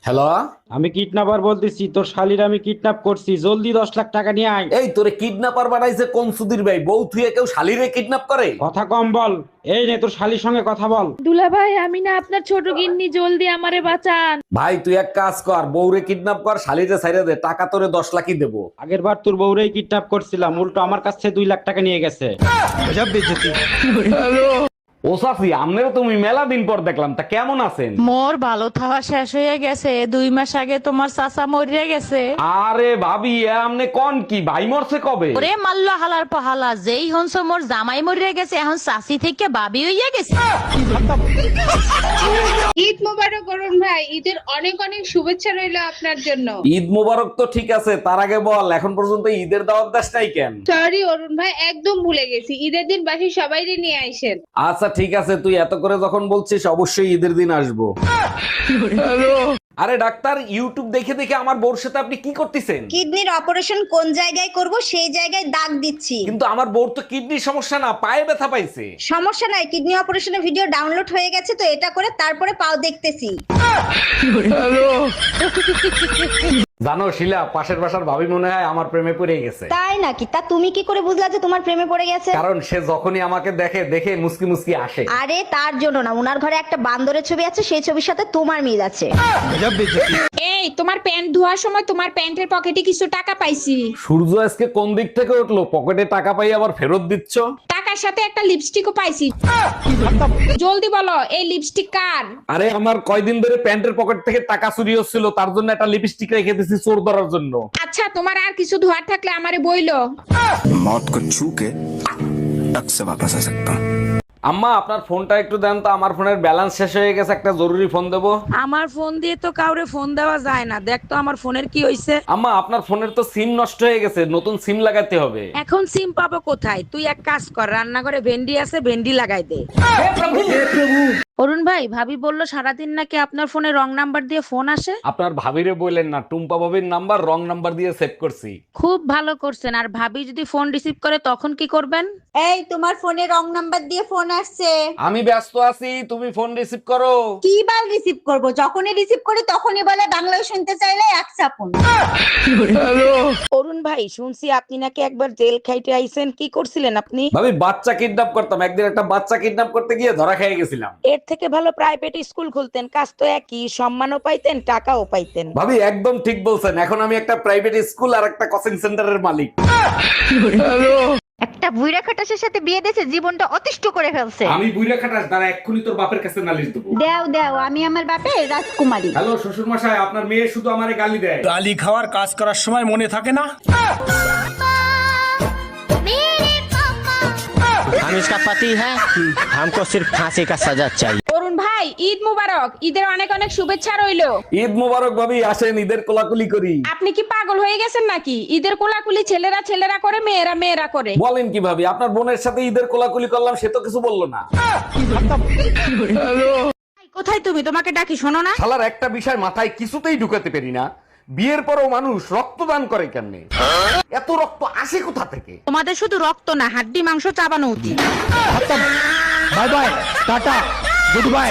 Hello. আমি kidnapper বলতেছি, তোর শালীর আমি কিডন্যাপ করছি, জলদি 10 লাখ টাকা নিয়ে আয়। এই তোরে কিডন্যাপার বানাইছে কোন সুধীর ভাই? বউ থুয়ে কেউ শালিরে কিডন্যাপ করে? কথা কম বল। এই নে তোর শালীর সঙ্গে কথা বল। দুলা ভাই, আমি না আপনার ছোট গিন্নি, জলদি আমারে বাঁচান। ভাই তুই এক কাজ কর, বউরে কিডন্যাপ কর, শালিরে ছাইরে দে, টাকা তোরে 10 লাখই দেবো। আগের বার তোর বউরেই কিডন্যাপ করছিলাম, উল্টো আমার কাছ থেকে 2 লাখ টাকা নিয়ে গেছে। ও সাফি, আমনেরও তুমি মেলা দিন পর দেখলাম, তা কেমন আছেন? মোর ভালো থাওয়া শেষ হয়ে গেছে, 2 মাস আগে তোমার চাচা মরিয়া গেছে। আরে ভাবি, এ আমনে কোন কি? ভাই মরছে কবে? ওরে মাল্লা হালার পাহালা, যেই হনস মোর জামাই মরিয়া গেছে, এখন চাচি থেকে বাবি হইয়া গেছে। ঈদ মোবারক অরুণ ভাই, ঈদের অনেক অনেক শুভেচ্ছা রইলো আপনার জন্য। ঈদ মোবারক তো ঠিক আছে, তার আগে বল এখন পর্যন্ত ঈদের দাওয়াত দাস নাই কেন? সরি অরুণ ভাই, একদম ভুলে গেছি, ঈদের দিন বাসি সবাইরে নিয়ে আইসেন। আচ্ছা ঠিক আছে, তুই এত করে যখন বলছিস অবশ্যই ঈদের দিন আসবো। আরে ডাক্তার, ইউটিউব দেখে দেখে আমার বউর সাথে আপনি কি করতেছেন? কিডনির অপারেশন কোন জায়গায় করব সেই জায়গায় দাগ দিচ্ছি। কিন্তু আমার বউর তো কিডনির সমস্যা না, পায়ে ব্যথা পাইছে। সমস্যা নাই, কিডনি অপারেশনের ভিডিও ডাউনলোড হয়ে গেছে, তো এটা করে তারপরে পাও দেখতেছি। জানো শিলা, পাশের বাসার ভাবি মনে হয় আমার প্রেমে পড়ে গেছে। তাই নাকি? তা তুমি কি করে বুঝলা যে তোমার প্রেমে পড়ে গেছে? কারণ সে যখনই আমাকে দেখে দেখে মুসকি মুসকি আসে। আরে তার জন্য না, উনার ঘরে একটা বান্দরের ছবি আছে, সেই ছবির সাথে তোমার মিল আছে। এই, তোমার প্যান্ট ধোয়ার সময় তোমার প্যান্টের পকেটে কিছু টাকা পাইছি। সূর্য আজকে কোন দিক থেকে উঠলো? পকেটে টাকা পাই আবার ফেরত দিচ্ছ? টাকার সাথে একটা লিপস্টিকও পাইছি। জলদি বলো, এই লিপস্টিক কার? আরে আমার কয়দিন ধরে প্যান্টের পকেট থেকে টাকা চুরি হচ্ছিল, তার জন্য একটা লিপস্টিক রেখে দিয়েছি চোর ধরার জন্য। আচ্ছা, তোমার আর কিছু ধোয়ার থাকলে আমারে বইলো। मौत को छू के टक से वापस आ सकता हूँ। আম্মা, আপনার ফোনটা একটু দেন তো, আমার ফোনের ব্যালেন্স শেষ হয়ে গেছে, একটা জরুরি ফোন দেবো। আমার ফোন দিয়ে তো কাউরে ফোন দেওয়া যায় না, দেখ তো আমার ফোনের কি হইছে। আম্মা, আপনার ফোনের তো সিম নষ্ট হয়ে গেছে, নতুন সিম লাগাতে হবে। এখন সিম পাবো কোথায়? তুই এক কাজ কর, রান্নাঘরে ভেন্ডি আছে, ভেন্ডি লাগাই দে। অরুণ ভাই, ভাবি বললো সারাদিন নাকি আপনার ফোনে রং নাম্বার দিয়ে ফোন আসে। আপনার ভাবিরে বললেন না, টুম্পা ভাবির নাম্বার রং নাম্বার দিয়ে সেভ করছি। খুব ভালো করছেন। আর ভাবি যদি ফোন রিসিভ করে তখন কি করবেন? এই, তোমার ফোনে রং নাম্বার দিয়ে ফোন আসছে। আমি ব্যস্ত আছি, তুমি ফোন রিসিভ করো। কি বাল রিসিভ করব? যখনই রিসিভ করি তখনই বলে বাংলায় শুনতে চাইলে এক চাপুন। অরুণ ভাই, শুনছি আপনি নাকি একবার জেল খাইতে আইছেন, কি করছিলেন আপনি? ভাবি, বাচ্চা কিডন্যাপ করতাম, একদিন একটা বাচ্চা কিডন্যাপ করতে গিয়ে ধরা খেয়ে গেছিলাম। এর থেকে ভালো প্রাইভেট স্কুল খুলতেন, কাজ তো একই, সম্মানও পাইতেন, টাকাও পাইতেন। ভাবি একদম ঠিক বলছেন, এখন আমি একটা প্রাইভেট স্কুল আর একটা কোচিং সেন্টারের মালিক। একটা বুইড়া খাটাসের সাথে বিয়ে দিয়েছে, জীবনটা অতিষ্ঠ করে ফেলছে। আমি বুইরা খাটাস দ্বারা এক্ষুনি তোর বাপের কাছে নালিশ দেবো। দেও দেও, আমি আমার বাপের রাজকুমারী। হ্যালো শ্বশুর মশাই, আপনার মেয়ে শুধু আমারে গালি দেয়। গালি খাওয়ার কাজ করার সময় মনে থাকে না। हम इसका पति है, हमको सिर्फ फांसी का सजा चाहिए। অরুণ ভাই, ঈদ মোবারক, ঈদের অনেক অনেক শুভেচ্ছা রইলো। ঈদ মোবারক ভাবি, আসেন ঈদের কোলাকুলি করি। আপনি কি পাগল হয়ে গেছেন নাকি? ঈদের কোলাকুলি ছেলেরা ছেলেরা করে, মেয়েরা মেয়েরা করে। বলেন কি ভাবি? আপনার বোনের সাথে ঈদের কোলাকুলি করলাম, সে তো কিছু বললো না। কোথায় তুমি? তোমাকে ডাকি, শোনো না। শালার একটা বিষয় মাথায় কিছুতেই ঢুকাতে পারি না, বিয়ের পরও মানুষ রক্তদান করে কেমনে? এত রক্ত আসে কোথা থেকে? তোমাদের শুধু রক্ত না, হাড্ডি মাংস চাবানো উচিত। Bye bye, tata, good bye.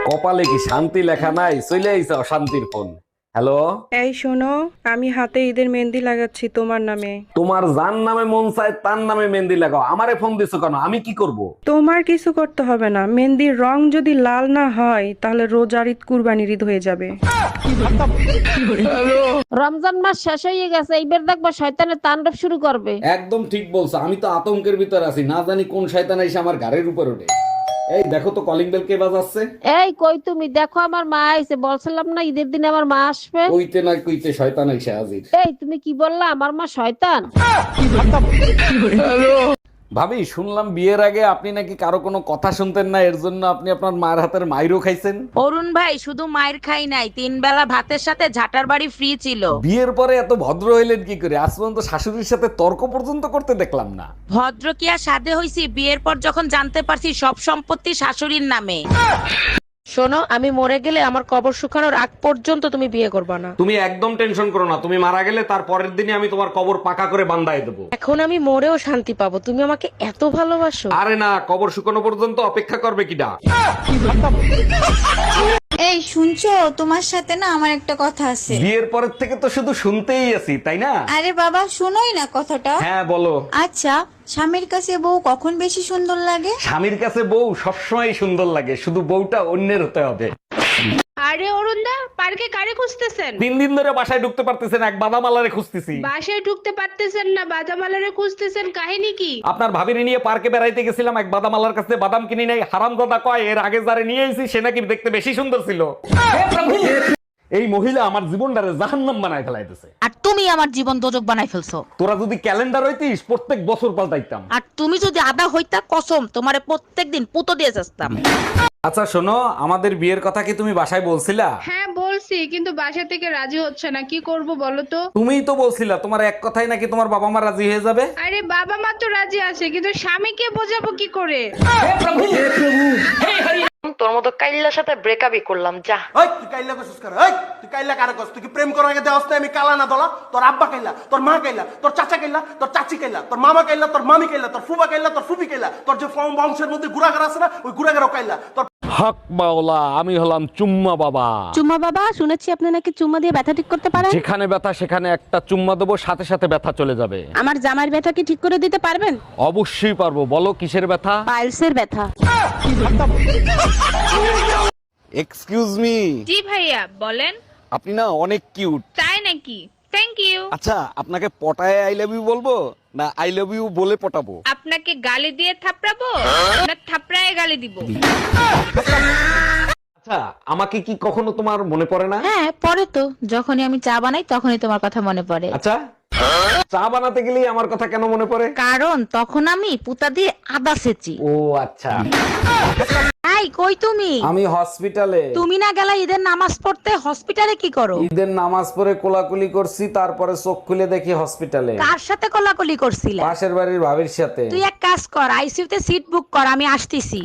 কপালে কি শান্তি লেখা নাই? চলে আইছে অশান্তির ফোন। হ্যালো। এই শোনো, আমি হাতে ঈদের মেহেন্দি লাগাচ্ছি তোমার নামে। তোমার যার নামে মন চায় তার নামে মেহেন্দি লাগাও, আমারে ফোন দিছো কেন? আমি কি করব? তোমার কিছু করতে হবে না, মেহেন্দির রং যদি লাল না হয় তাহলে রোজার ঈদ কুরবানির ঈদ হয়ে যাবে। রমজান মাস শেষ হয়ে গেছে, এইবার দেখবা শয়তানের তাণ্ডব শুরু করবে। একদম ঠিক বলছো, আমি তো আতঙ্কের ভিতর আছি, না জানি কোন শয়তান এসে আমার গাড়ির উপর ওঠে। এই দেখো তো কলিং বেল কে বাজাচ্ছে। এই কই তুমি? দেখো আমার মা আইছে, বলছিলাম না ঈদের দিন আমার মা আসবে। কইতে না কইতে শয়তান এসে হাজির। এই তুমি কি বললা? আমার মা শয়তান? ভাবি, শুনলাম বিয়ের আগে আপনি নাকি কারো কোনো কথা শুনতেন না, এর জন্য আপনি আপনার মায়ের হাতের মাইরও খাইছেন। অরুণ ভাই, শুধু মায়ের খাই নাই, 3 বেলা ভাতের সাথে ঝাটার বাড়ি ফ্রি ছিল। বিয়ের পরে এত ভদ্র হইলেন কি করে? আজ পর্যন্ত শাশুড়ির সাথে তর্ক পর্যন্ত করতে দেখলাম না। ভদ্র কি আর সাধে হইছি? বিয়ের পর যখন জানতে পারছি সব সম্পত্তি শাশুড়ির নামে। শোনো, আমি মরে গেলে আমার কবর শুকানোর আগ পর্যন্ত তুমি বিয়ে করবে না। তুমি একদম টেনশন করো না, তুমি মারা গেলে তার পরের দিনই আমি তোমার কবর পাকা করে বান্ধাই দেবো। এখন আমি মরেও শান্তি পাবো, তুমি আমাকে এত ভালোবাসো। আরে না, কবর শুকানো পর্যন্ত অপেক্ষা করবে কিডা? এই শুনো শুনছো, তোমার সাথে না আমার একটা কথা আছে। বিয়ের পরের থেকে তো শুধু শুনতেই আছি, তাই না? আরে বাবা, শোনোই না কথাটা। হ্যাঁ বলো। আচ্ছা, স্বামীর কাছে বউ কখন বেশি সুন্দর লাগে? স্বামীর কাছে বউ সবসময় সুন্দর লাগে, শুধু বউটা অন্যের হতে হবে। আরে অরুণদা, পার্কে কারে খুঁজতেছেন? 3 দিন ধরে বাসায় ঢুকতে পারতেছেন, এক বাদামালারে খুঁজতেছি। বাসায় ঢুকতে পারতেছেন না, বাদামালারে খুঁজতেছেন, কাহিনী কি? আপনার ভাবিনি নিয়ে পার্কে বেড়াইতে গেছিলাম, এক বাদামালার কাছে বাদাম কিনি নাই। হারামজাদা কয় এর আগে যারে নিয়ে এসেছি সে নাকি দেখতে বেশি সুন্দর ছিল। এই মহিলা আমার জীবনটারে জাহান্নাম বানায় ফেলাইতেছে। আর তুমি আমার জীবন দোজক বানাই ফেলছো। তোরা যদি ক্যালেন্ডার হইতিস প্রত্যেক বছর পাল্টাইতাম। আর তুমি যদি আদা হইতা কসম তোমারে প্রত্যেকদিন পুতো দিয়ে যাস্তাম। আচ্ছা শোনো, আমাদের বিয়ের কথা কি তুমি বাসায় বলছিলা? হ্যাঁ বলছি, কিন্তু বাসা থেকে রাজি হচ্ছে না, কি করব বলো তো? তুমিই তো বলছিলা তোমার এক কথাই নাকি তোমার বাবা মা রাজি হয়ে যাবে। আরে বাবা মা তো রাজি আছে, কিন্তু স্বামীকে বোঝাবো কি করে? তোর মতো কাইল্লার সাথে ব্রেকআপই করলাম, যা। ওই তুই কাইল্লা কইছিস কার? ওই তুই কাইল্লা কারে কইছিস? তুই কি প্রেম করার আগে দেওয়াস না আমি কালা না দলা? তোর আব্বা কাইল্লা, তোর মা কাইল্লা, তোর চাচা কাইল্লা, তোর চাচি কাইল্লা, তোর মামা কাইল্লা, তোর মামি কাইল্লা, তোর ফুফা কাইল্লা, তোর ফুফি কাইল্লা, তোর যে বংশের মধ্যে গুড়াগার আছে না, ওই গুড়াগারও কাইল্লা। তোর হক মাওলা, আমি হলাম চুম্মা বাবা। চুম্মা বাবা, শুনেছি আপনি নাকি চুম্মা দিয়ে ব্যথা ঠিক করতে পারেন। যেখানে ব্যথা সেখানে একটা চুম্মা দেবো, সাথে সাথে ব্যথা চলে যাবে। আমার জামার ব্যথা কি ঠিক করে দিতে পারবেন? অবশ্যই পারবো। বলো কিসের ব্যথা? পাইলসের ব্যথা। Excuse me. জি ভাইয়া বলেন। আপনি না অনেক কিউট। তাই নাকি? Thank you. আচ্ছা, আপনাকে পটায় আই লাভ ইউ বলবো না আই লাভ ইউ বলে পটাবো? আপনাকে গালি দিয়ে থাপড়াবো না থাপড়ায় গালি দিব? আচ্ছা, আমাকে কি কখনো তোমার মনে পড়ে না? হ্যাঁ পরে তো, যখনই আমি চা বানাই তখনই তোমার কথা মনে পড়ে। আচ্ছা, চা বানাতে গেলেই আমার কথা কেন মনে পড়ে? কারণ তখন আমি পুতা দিয়ে আদা সেচি। ও আচ্ছা। এই কই তুমি? আমি হসপিটালে। তুমি না গেলা ঈদের নামাজ পড়তে, হসপিটালে কি করো? ঈদের নামাজ পড়ে কোলাকুলি করছি, তারপরে চোখ খুলে দেখি হসপিটালে। কার সাথে কোলাকুলি করছিলা? পাশের বাড়ির ভাবির সাথে। তুই এক কাজ কর, আইসিইউতে সিট বুক কর, আমি আসতেছি।